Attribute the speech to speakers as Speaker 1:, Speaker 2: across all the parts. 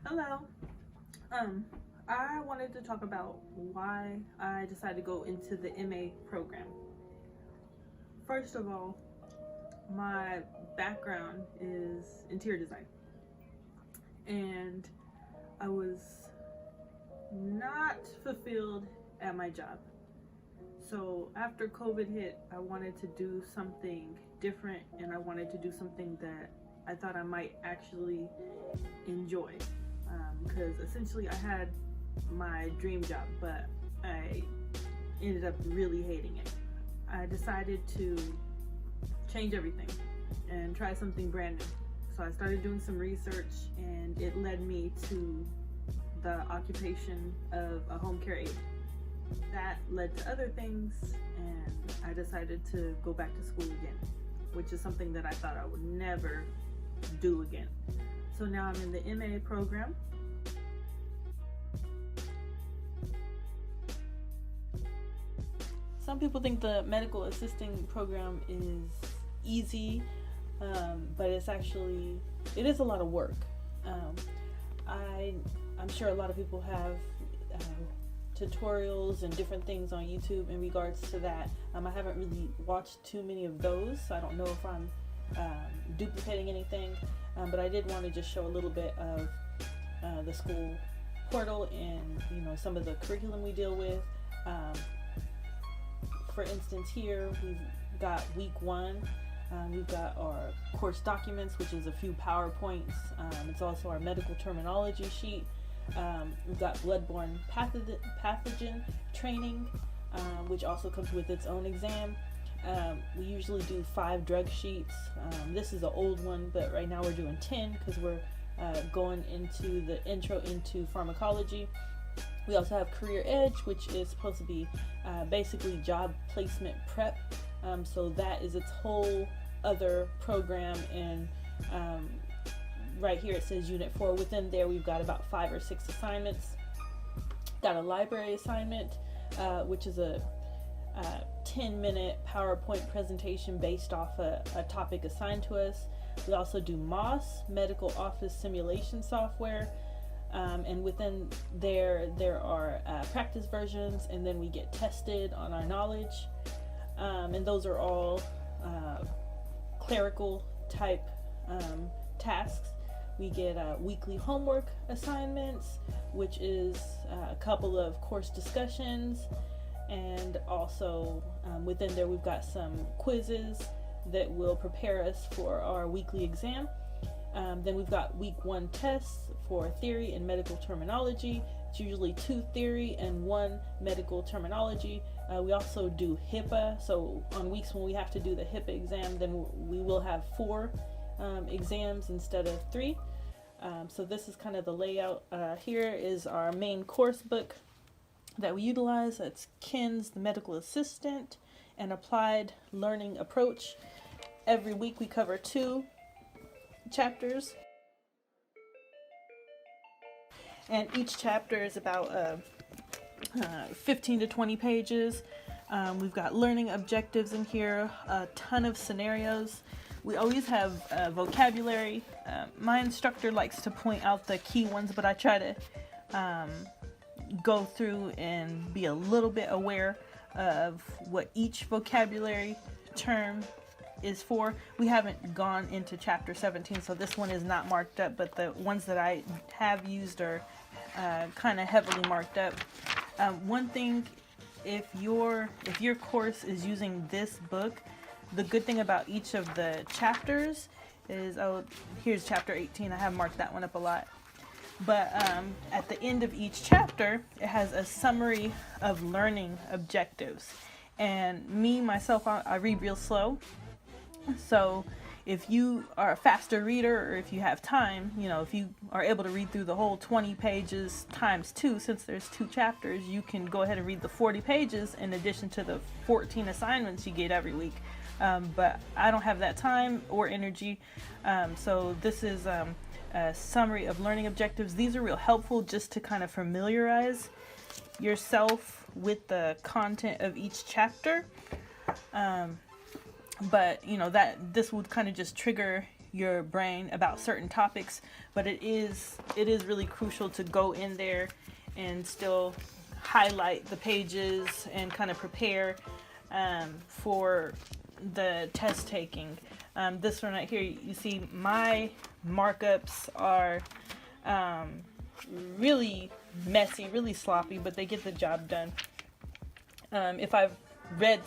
Speaker 1: Hello. I wanted to talk about why I decided to go into the MA program. First of all, my background is interior design, and I was not fulfilled at my job. So after COVID hit, I wanted to do something different, and I wanted to do something that I thought I might actually enjoy. Because essentially, I had my dream job, but I ended up really hating it. I decided to change everything and try something brand new. So I started doing some research, and it led me to the occupation of a home care aide. That led to other things, and I decided to go back to school again, which is something that I thought I would never do again. So now I'm in the MA program. Some people think the medical assisting program is easy, but it is a lot of work. Um, I'm sure a lot of people have tutorials and different things on YouTube in regards to that. I haven't really watched too many of those, so I don't know if I'm duplicating anything, but I did want to just show a little bit of the school portal and some of the curriculum we deal with. For instance, here we've got week 1. We've got our course documents, which is a few PowerPoints. It's also our medical terminology sheet. We've got bloodborne pathogen training, which also comes with its own exam. We usually do 5 drug sheets. This is an old one, but right now we're doing 10 because we're going into the intro into pharmacology. We also have Career Edge, which is supposed to be basically job placement prep. So that is its whole other program. And right here it says Unit 4. Within there we've got about 5 or 6 assignments. Got a library assignment, which is a 10-minute PowerPoint presentation based off a topic assigned to us. We also do MOS, Medical Office Simulation Software. And within there are practice versions, and then we get tested on our knowledge. And those are all clerical type tasks. We get weekly homework assignments, which is a couple of course discussions, and also within there we've got some quizzes that will prepare us for our weekly exam. Then we've got week 1 tests for theory and medical terminology. It's usually 2 theory and 1 medical terminology. We also do HIPAA. So on weeks when we have to do the HIPAA exam, then we will have 4 exams instead of 3. So this is kind of the layout. Here is our main course book that we utilize. It's KINS, the Medical Assistant, and Applied Learning Approach. Every week we cover 2 chapters, and each chapter is about 15 to 20 pages. We've got learning objectives in here, a ton of scenarios. We always have vocabulary. My instructor likes to point out the key ones, but I try to go through and be a little bit aware of what each vocabulary term is for. We haven't gone into chapter 17, so this one is not marked up, but the ones that I have used are kind of heavily marked up. One thing, if your course is using this book, the good thing about each of the chapters is, here's chapter 18. I have marked that one up a lot. But at the end of each chapter, it has a summary of learning objectives. And myself, I read real slow. So if you are a faster reader, or if you have time, if you are able to read through the whole 20 pages times 2, since there's 2 chapters, you can go ahead and read the 40 pages in addition to the 14 assignments you get every week. But I don't have that time or energy. So this is a summary of learning objectives. These are real helpful just to kind of familiarize yourself with the content of each chapter. But that this would kind of just trigger your brain about certain topics, but it is really crucial to go in there and still highlight the pages and kind of prepare for the test taking. This one right here, you see my markups are really messy, really sloppy, but they get the job done. If I've read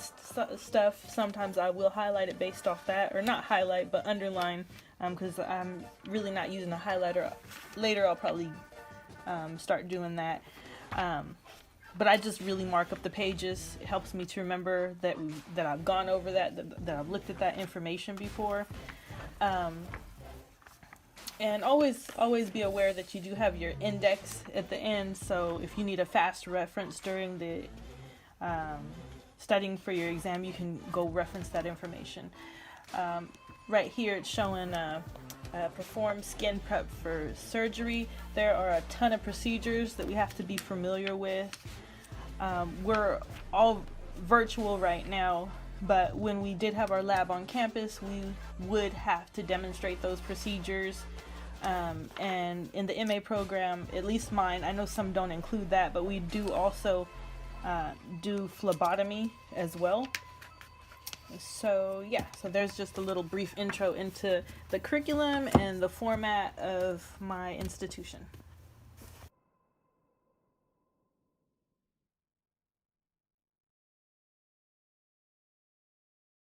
Speaker 1: stuff, sometimes I will highlight it based off that, or not highlight, but underline, because I'm really not using a highlighter. Later I'll probably start doing that. But I just really mark up the pages. It helps me to remember that I've gone over that I've looked at that information before. And always be aware that you do have your index at the end, so if you need a fast reference during the studying for your exam, you can go reference that information. Right here it's showing perform skin prep for surgery. There are a ton of procedures that we have to be familiar with. We're all virtual right now, but when we did have our lab on campus, we would have to demonstrate those procedures. And in the MA program, at least mine, I know some don't include that, but we do also do phlebotomy as well. So yeah, so there's just a little brief intro into the curriculum and the format of my institution.